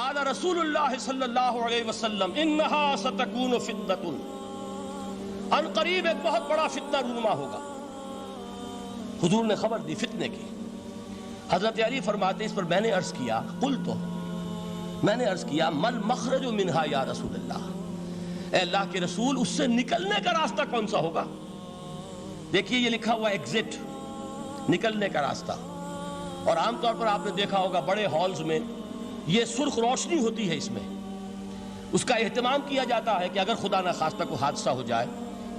قال رسول اللہ صلی اللہ علیہ وسلم انہا ستکون فتنۃ، ان قریب ایک بہت بڑا فتنہ رونما ہوگا۔ حضور نے خبر دی فتنے کی۔ حضرت علی فرماتے اس پر میں نے عرض کیا، میں نے عرض کیا مل مخرج منہا یا رسول اللہ، اے اللہ کے رسول اس سے نکلنے کا راستہ کون سا ہوگا؟ دیکھیے یہ لکھا ہوا ایگزٹ، نکلنے کا راستہ۔ اور عام طور پر آپ نے دیکھا ہوگا بڑے ہالز میں یہ سرخ روشنی ہوتی ہے، اس میں اس کا اہتمام کیا جاتا ہے کہ اگر خدا نہ خواستہ کوئی حادثہ ہو جائے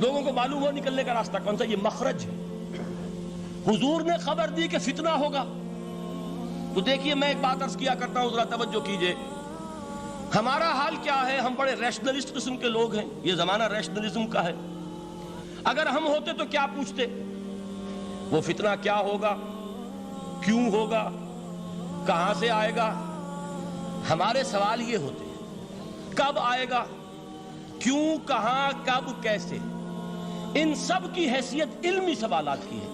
لوگوں کو معلوم ہو نکلنے کا راستہ کون سا، یہ مخرج ہے۔ حضور نے خبر دی کہ فتنہ ہوگا۔ تو دیکھیے میں ایک بات عرض کیا کرتا ہوں، ذرا توجہ کیجئے، ہمارا حال کیا ہے؟ ہم بڑے ریشنلسٹ قسم کے لوگ ہیں، یہ زمانہ ریشنلزم کا ہے۔ اگر ہم ہوتے تو کیا پوچھتے؟ وہ فتنہ کیا ہوگا، کیوں ہوگا، کہاں سے آئے گا؟ ہمارے سوال یہ ہوتے ہیں، کب آئے گا، کیوں، کہاں، کب، کیسے؟ ان سب کی حیثیت علمی سوالات کی ہے۔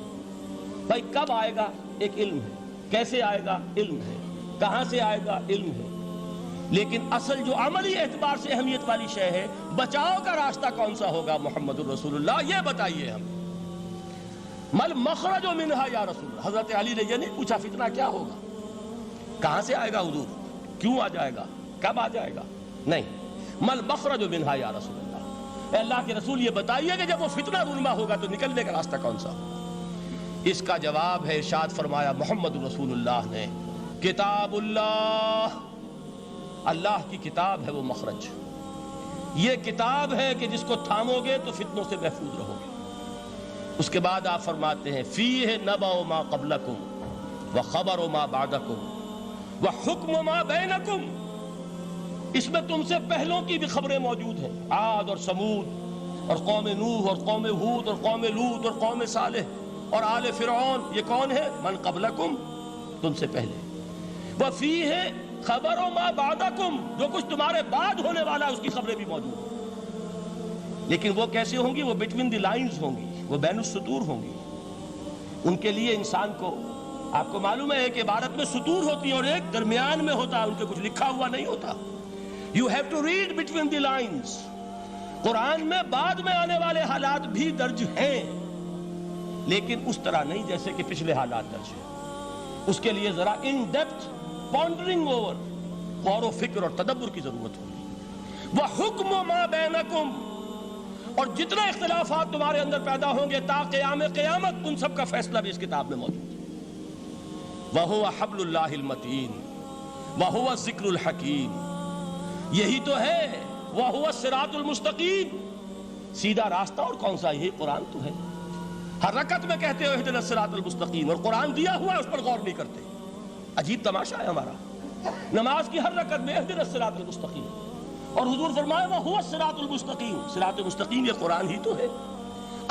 بھائی کب آئے گا ایک علم ہے، کیسے آئے گا علم ہے، کہاں سے آئے گا علم ہے، لیکن اصل جو عملی اعتبار سے اہمیت والی شے ہے، بچاؤ کا راستہ کون سا ہوگا محمد الرسول اللہ، یہ بتائیے ہم۔ مل مخرج منہا یا رسول اللہ، حضرت علی نے یہ نہیں پوچھا فتنہ کیا ہوگا، کہاں سے آئے گا حضور، کیوں آ جائے گا، کب آ جائے گا، نہیں، مل مخرج منہا یا رسول اللہ، اے اللہ کے رسول یہ بتائیے کہ جب وہ فتنہ رونما ہوگا تو نکلنے کا راستہ کون سا؟ اس کا جواب ہے، ارشاد فرمایا محمد رسول اللہ نے، کتاب اللہ، اللہ کی کتاب ہے وہ مخرج، یہ کتاب ہے کہ جس کو تھامو گے تو فتنوں سے محفوظ رہو گے۔ اس کے بعد آپ فرماتے ہیں فیہ نبأ ما قبلکم وخبر ما بعدکم وحکم ما بینکم، اس میں تم سے پہلوں کی بھی خبریں موجود ہیں، عاد اور سمود اور قوم نوح اور قوم ہود اور قوم لوط اور قوم صالح اور آل فرعون، یہ کون ہے؟ من قبلکم، تم سے پہلے، وفیہ خبر ما بعدکم، جو کچھ تمہارے بعد ہونے والا ہے اس کی خبریں بھی موجود ہیں، لیکن وہ کیسے ہوں گی؟ وہ بٹوین دی لائنز ہوں گی، وہ بین السطور ہوں گی۔ ان کے لیے انسان کو، آپ کو معلوم ہے کہ عبارت میں سطور ہوتی ہیں اور ایک درمیان میں ہوتا ہے، ان کے کچھ لکھا ہوا نہیں ہوتا۔ You have to read between the lines۔ قرآن میں بعد میں آنے والے حالات بھی درج ہیں، لیکن اس طرح نہیں جیسے کہ پچھلے حالات درج ہیں۔ اس کے لیے ذرا ان ڈیپتھ پونڈرنگ اوور، غور و فکر اور تدبر کی ضرورت ہوگی۔ وحکم ما بینکم، اور جتنے اختلافات تمہارے اندر پیدا ہوں گے تا قیام قیامت، ان سب کا فیصلہ بھی اس کتاب میں موجود ہے۔ وَهُوَ حَبْلُ اللَّهِ الْمَتِينُ وَهُوَ الذِّكْرُ الْحَكِيمُ، یہی تو ہے وَهُوَ الصِّرَاطُ الْمُسْتَقِيمُ، سیدھا راستہ، اور کون سا؟ یہی قرآن تو ہے۔ ہر رکعت میں کہتے ہو اهْدِنَا الصِّرَاطَ الْمُسْتَقِيمُ، اور قرآن دیا ہوا ہے اس پر غور نہیں کرتے۔ عجیب تماشا ہے ہمارا، نماز کی ہر رکعت میں اهْدِنَا الصِّرَاطَ الْمُسْتَقِيمُ، اور حضور فرمایا وَهُوَ الصِّرَاطُ الْمُسْتَقِيمُ، صراط مستقیم یہ قرآن ہی تو ہے،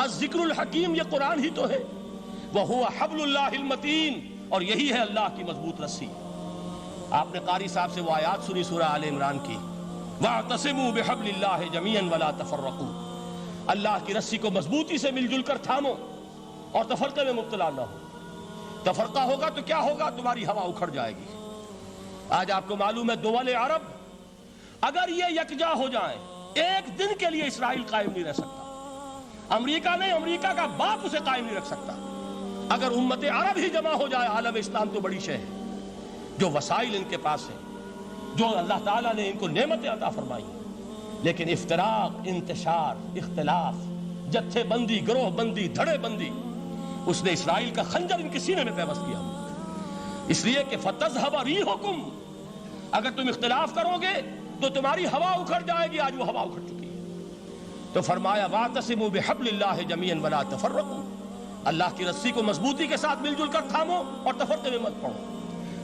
الذکر الحکیم یہ قرآن ہی تو ہے، وَهُوَ حَبْلُ اللَّهِ الْمَتِينُ، اور یہی ہے اللہ کی مضبوط رسی۔ آپ نے قاری صاحب سے وہ آیات سنی سورہ آل عمران کی، وَاعْتَصِمُوا بِحَبْلِ اللَّهِ جَمِيعًا وَلَا تَفَرَّقُوا، اللہ کی رسی کو مضبوطی سے مل جل کر تھامو اور تفرقے میں مبتلا نہ ہو۔ تفرقہ ہوگا تو کیا ہوگا؟ تمہاری ہوا اکھڑ جائے گی۔ آج آپ کو معلوم ہے دول عرب اگر یہ یکجا ہو جائیں، ایک دن کے لیے اسرائیل قائم نہیں رہ سکتا، امریکہ نہیں، امریکہ کا باپ اسے قائم نہیں رکھ سکتا۔ اگر امت عرب ہی جمع ہو جائے، عالم اسلام تو بڑی شے ہے، جو وسائل ان کے پاس ہیں، جو اللہ تعالیٰ نے ان کو نعمتیں عطا فرمائی ہیں، لیکن افتراق، انتشار، اختلاف، جتھے بندی، گروہ بندی، دھڑے بندی، اس نے اسرائیل کا خنجر ان کے سینے میں پیوست کیا۔ اس لیے کہ فَتَذْهَبَ رِيحُكُمْ، اگر تم اختلاف کرو گے تو تمہاری ہوا اکھڑ جائے گی، آج وہ ہوا اکھڑ چکی ہے۔ تو فرمایا وَاعْتَصِمُوا بِحَبْلِ اللَّهِ جَمِيعًا وَلَا تَفَرَّقُوا، اللہ کی رسی کو مضبوطی کے ساتھ مل جل کر تھامو اور تفرقے میں مت پڑو۔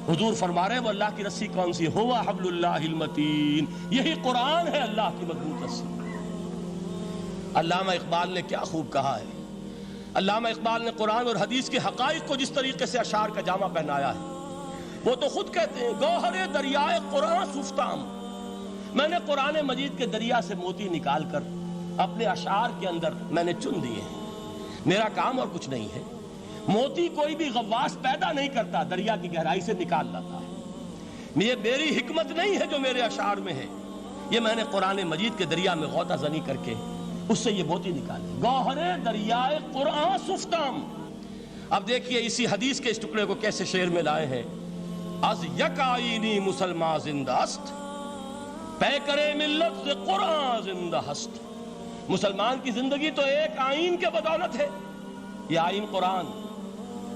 حضور فرما رہے ہیں وہ اللہ کی رسی کون سی؟ ہوا حبل اللہ المتین، یہی قرآن ہے اللہ کی مضبوط رسی۔ علامہ اقبال نے کیا خوب کہا ہے، علامہ اقبال نے قرآن اور حدیث کے حقائق کو جس طریقے سے اشعار کا جامع پہنایا ہے، وہ تو خود کہتے ہیں گوہر دریائے قرآن سفتام، میں نے قرآن مجید کے دریا سے موتی نکال کر اپنے اشعار کے اندر میں نے چن دیے ہیں، میرا کام اور کچھ نہیں ہے۔ موتی کوئی بھی غواص پیدا نہیں کرتا، دریا کی گہرائی سے نکال لاتا ہے۔ یہ میری حکمت نہیں ہے جو میرے اشعار میں ہے، یہ میں نے قرآن مجید کے دریا میں غوطہ زنی کر کے اس سے یہ موتی نکالی، گوہر دریائے قرآن سفتام۔ اب دیکھیے اسی حدیث کے اس ٹکڑے کو کیسے شعر میں لائے ہیں۔ از یک آئینی مسلمان زندہ است، پے کرے ملت سے قرآن زندہ ہست۔ مسلمان کی زندگی تو ایک آئین کے بدولت ہے، یہ آئین قرآن۔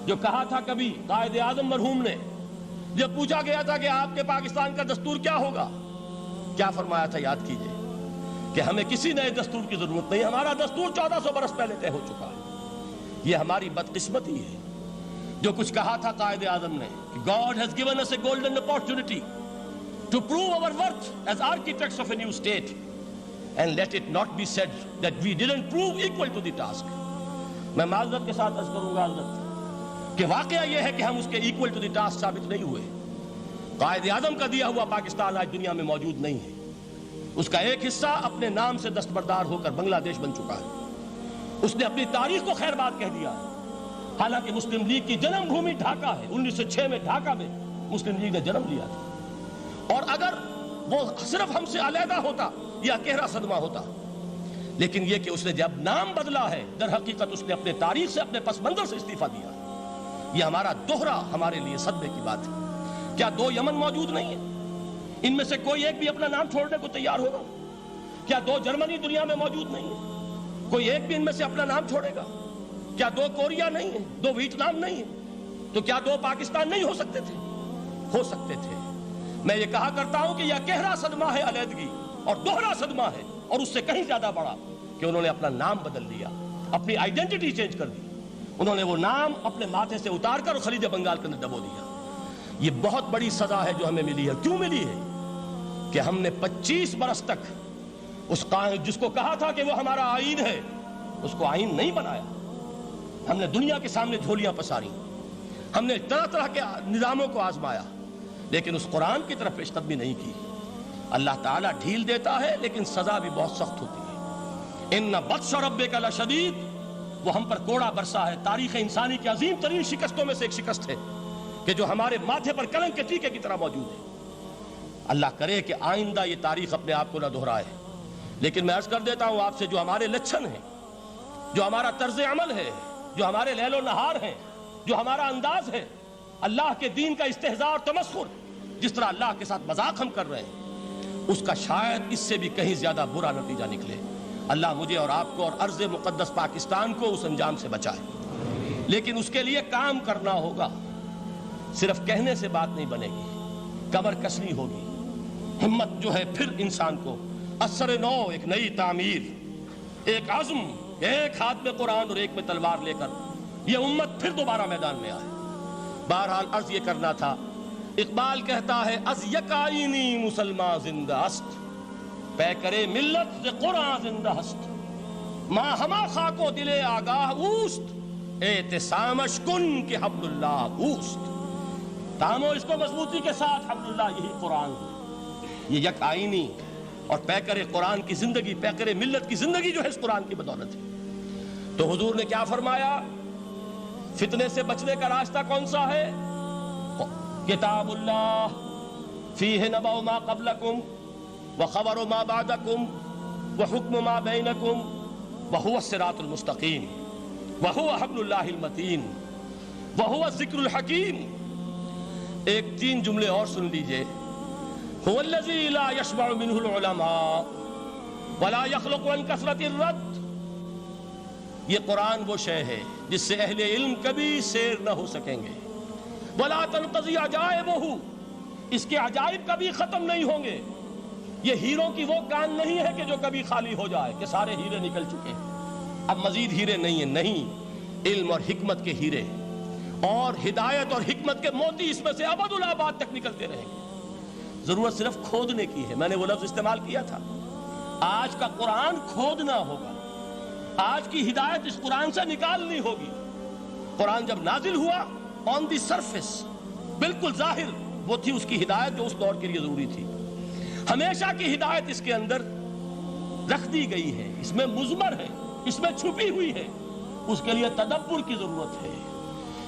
جو کہا تھا کبھی قائد اعظم مرحوم نے، جب پوچھا گیا تھا کہ آپ کے پاکستان کا دستور کیا ہوگا، کیا فرمایا تھا یاد کیجئے کہ ہمیں کسی نئے دستور کی ضرورت نہیں، ہمارا دستور 1400 برس پہلے طے ہو چکا ہے۔ یہ ہماری بدقسمتی ہے جو کچھ کہا تھا قائد اعظم نے کہ God has given us a golden opportunity to prove our worth as architects of a new state, and let it not be said that we didn't prove equal to the task۔ میں معذرت کے ساتھ عرض کروں گا حضرت کہ واقعہ یہ ہے کہ ہم اس کے equal to the task ثابت نہیں ہوئے۔ قائد اعظم کا دیا ہوا پاکستان آج دنیا میں موجود نہیں ہے، اس کا ایک حصہ اپنے نام سے دستبردار ہو کر بنگلہ دیش بن چکا ہے، اس نے اپنی تاریخ کو خیر بات کہہ دیا ہے۔ حالانکہ مسلم لیگ کی جنم بھومی ڈھاکہ ہے، 1906 میں ڈھاکہ میں مسلم لیگ نے جنم لیا تھا، اور اگر وہ صرف ہم سے علیحدہ ہوتا یا گہرا صدمہ ہوتا، لیکن یہ کہ اس نے جب نام بدلا ہے در حقیقت اس نے اپنے تاریخ سے اپنے پس منظر سے استعفیٰ دیا۔ یہ ہمارا دوہرا ہمارے لیے صدمے کی بات ہے۔ کیا 2 یمن موجود نہیں ہیں؟ ان میں سے کوئی ایک بھی اپنا نام چھوڑنے کو تیار ہوگا؟ کیا 2 جرمنی دنیا میں موجود نہیں ہیں؟ کوئی ایک بھی ان میں سے اپنا نام چھوڑے گا؟ کیا 2 کوریا نہیں ہیں؟ 2 ویتنام نہیں ہیں؟ تو کیا 2 پاکستان نہیں ہو سکتے تھے؟ ہو سکتے تھے۔ میں یہ کہا کرتا ہوں کہ یہ گہرا صدمہ ہے علیحدگی، اور دوہرا صدمہ ہے، اور اس سے کہیں زیادہ بڑا کہ انہوں نے اپنا نام بدل دیا، اپنی آئیڈینٹی چینج کر دی، انہوں نے وہ نام اپنے ماتھے سے اتار کر خلیج بنگال کے اندر دبو دیا۔ یہ بہت بڑی سزا ہے جو ہمیں ملی ہے۔ کیوں ملی ہے؟ کہ ہم نے 25 برس تک اس جس کو کہا تھا کہ وہ ہمارا آئین ہے، اس کو آئین نہیں بنایا۔ ہم نے دنیا کے سامنے جھولیاں پساری، ہم نے طرح طرح کے نظاموں کو آزمایا، لیکن اس قرآن کی طرف پیش قدمی نہیں کی۔ اللہ تعالیٰ ڈھیل دیتا ہے لیکن سزا بھی بہت سخت ہوتی ہے۔ ان بطش ربک لشدید، وہ ہم پر کوڑا برسا ہے۔ تاریخ انسانی کی عظیم ترین شکستوں میں سے ایک شکست ہے کہ جو ہمارے ماتھے پر کلنک کے ٹیکے کی طرح موجود ہے۔ اللہ کرے کہ آئندہ یہ تاریخ اپنے آپ کو نہ دہرائے، لیکن میں عرض کر دیتا ہوں آپ سے، جو ہمارے لچھن ہیں، جو ہمارا طرز عمل ہے، جو ہمارے لیل و نہار ہیں، جو ہمارا انداز ہے، اللہ کے دین کا استہزاء اور تمسخر، جس طرح اللہ کے ساتھ مذاق ہم کر رہے ہیں، اس کا شاید اس سے بھی کہیں زیادہ برا نتیجہ نکلے۔ اللہ مجھے اور آپ کو اور ارض مقدس پاکستان کو اس انجام سے بچائے، لیکن اس کے لیے کام کرنا ہوگا۔ صرف کہنے سے بات نہیں بنے گی، کمر کسنی ہوگی، ہمت جو ہے پھر انسان کو اثر نو، ایک نئی تعمیر، ایک عزم، ایک ہاتھ میں قرآن اور ایک میں تلوار لے کر یہ امت پھر دوبارہ میدان میں آئے۔ بہرحال عرض یہ کرنا تھا، اقبال کہتا ہے از یک آئینی مسلمان زندہ است، پے کرے ملت سے قرآن زندہ ہست، ماں ہما خاک و دل آگاہ اوست، اعتصامش کن کہ حبل اللہ اوست۔ تامو اس کو مضبوطی کے ساتھ، حبل اللہ یہی قرآن ہے۔ یہ یک آئینی اور پیکر قرآن کی زندگی، پیکر ملت کی زندگی جو ہے اس قرآن کی بدولت ہے۔ تو حضور نے کیا فرمایا؟ فتنے سے بچنے کا راستہ کون سا ہے؟ کتاب اللہ فیہ نبأ ما قبلکم وخبر ما بعدکم وحکم ما بینکم وہو الصراط المستقیم وہو حبل اللہ المتین وہو الذکر الحکیم۔ ایک 3 جملے اور سن لیجئے۔ هو الذی لا یشبع منہ العلماء ولا یخلق عن کثرت الرد۔ یہ قرآن وہ شے ہے جس سے اہل علم کبھی سیر نہ ہو سکیں گے۔ ولا تنقضی عجائبہ، اس کے عجائب کبھی ختم نہیں ہوں گے۔ یہ ہیروں کی وہ کان نہیں ہے کہ جو کبھی خالی ہو جائے کہ سارے ہیرے نکل چکے ہیں، اب مزید ہیرے نہیں ہیں، نہیں، علم اور حکمت کے ہیرے اور ہدایت اور حکمت کے موتی اس میں سے ابد الآباد تک نکلتے رہیں گے۔ ضرورت صرف کھودنے کی ہے۔ میں نے وہ لفظ استعمال کیا تھا، آج کا قرآن کھودنا ہوگا، آج کی ہدایت اس قرآن سے نکالنی ہوگی۔ قرآن جب نازل ہوا آن دی سرفیس، بالکل ظاہر وہ تھی اس کی ہدایت جو اس دور کے لیے ضروری تھی۔ ہمیشہ کی ہدایت اس کے اندر رکھ دی گئی ہے، اس میں مضمر ہے، اس میں چھپی ہوئی ہے، اس کے لیے تدبر کی ضرورت ہے۔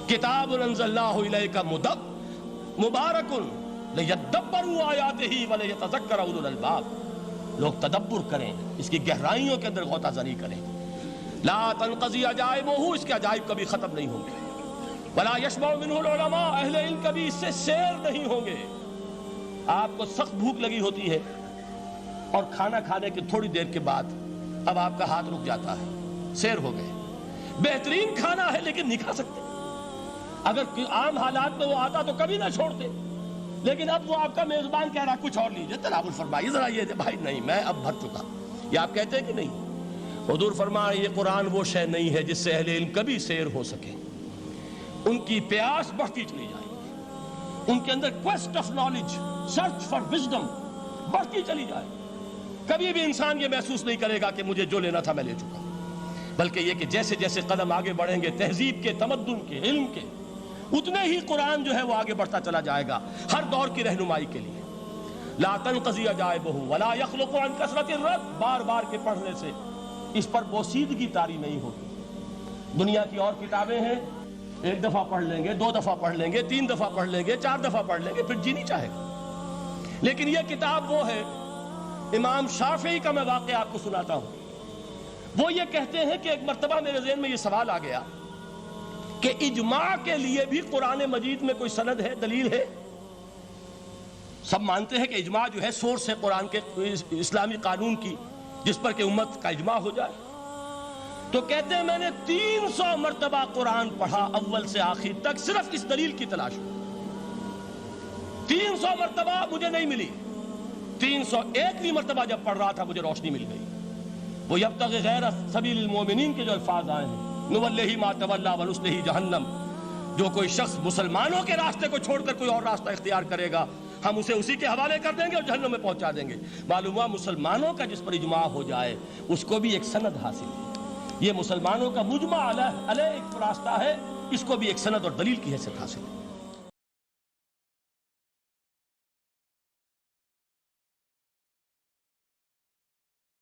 کتاب انزلناہ الیک مبارک لِيَدَّبَّرُوا آیَاتِهِ وَلِيَتَذَكَّرَ أُولُو الْأَلْبَابِ، لوگ تدبر کریں، اس کی گہرائیوں کے اندر غوطہ زنی کریں۔ لا تنقضی عجائبہ، اس کے عجائب کبھی ختم نہیں ہوں گے۔ ولا یشبع منہ العلماء، اہل علم کبھی اس سے سیر نہیں ہوں گے۔ آپ کو سخت بھوک لگی ہوتی ہے اور کھانا کھانے کے تھوڑی دیر کے بعد اب آپ کا ہاتھ رک جاتا ہے، سیر ہو گئے، بہترین کھانا ہے لیکن نہیں کھا سکتے۔ اگر عام حالات میں وہ آتا تو کبھی نہ چھوڑتے، لیکن اب وہ آپ کا میزبان کہہ رہا کچھ اور لیجئے، تناول فرمائیے ذرا یہ بھائی نہیں میں اب بھر چکا، یہ آپ کہتے ہیں کہ نہیں؟ حضور فرمایا یہ قرآن وہ شے نہیں ہے جس سے اہل علم کبھی سیر ہو سکے، ان کی پیاس بڑھتی چلی جائے گی، ان کے اندر quest of knowledge, search for wisdom بڑھتی چلی جائے، کبھی بھی انسان یہ محسوس نہیں کرے گا کہ مجھے جو لینا تھا میں لے چکا، بلکہ یہ کہ جیسے جیسے قدم آگے بڑھیں گے تہذیب کے، تمدن کے، علم کے، اتنے ہی قرآن جو ہے وہ آگے بڑھتا چلا جائے گا ہر دور کی رہنمائی کے لیے۔ لا تنقضی عجائبہ ولا یخلق عن کثرت الرد، بار بار کے پڑھنے سے اس پر بوسیدگی طاری نہیں ہوگی۔ دنیا کی اور کتابیں ہیں، ایک دفعہ پڑھ لیں گے، دو دفعہ پڑھ لیں گے، تین دفعہ پڑھ لیں گے، چار دفعہ پڑھ لیں گے، پھر جی نہیں چاہے گا۔ لیکن یہ کتاب وہ ہے، امام شافعی کا میں واقعہ آپ کو سناتا ہوں۔ وہ یہ کہتے ہیں کہ ایک مرتبہ میرے ذہن میں یہ سوال آ گیا کہ اجماع کے لیے بھی قرآن مجید میں کوئی سند ہے، دلیل ہے؟ سب مانتے ہیں کہ اجماع جو ہے سورس ہے قرآن کے اسلامی قانون کی، جس پر کہ امت کا اجماع ہو جائے۔ تو کہتے ہیں میں نے 300 مرتبہ قرآن پڑھا اول سے آخر تک، صرف اس دلیل کی تلاش میں۔ 300 مرتبہ مجھے نہیں ملی، 301ویں مرتبہ جب پڑھ رہا تھا مجھے روشنی مل گئی۔ وہ یبتغی غیر سبیل المومنین کے جو الفاظ آئے ہیں، نولہ ما تولی ونصلہ جہنم، جو کوئی شخص مسلمانوں کے راستے کو چھوڑ کر کوئی اور راستہ اختیار کرے گا ہم اسے اسی کے حوالے کر دیں گے اور جہنم میں پہنچا دیں گے۔ معلوم ہوا مسلمانوں کا جس پر اجماع ہو جائے اس کو بھی ایک سند حاصل ہے، یہ مسلمانوں کا مجمع علیہ ایک راستہ ہے، اس کو بھی ایک سند اور دلیل کی حیثیت حاصل ہے۔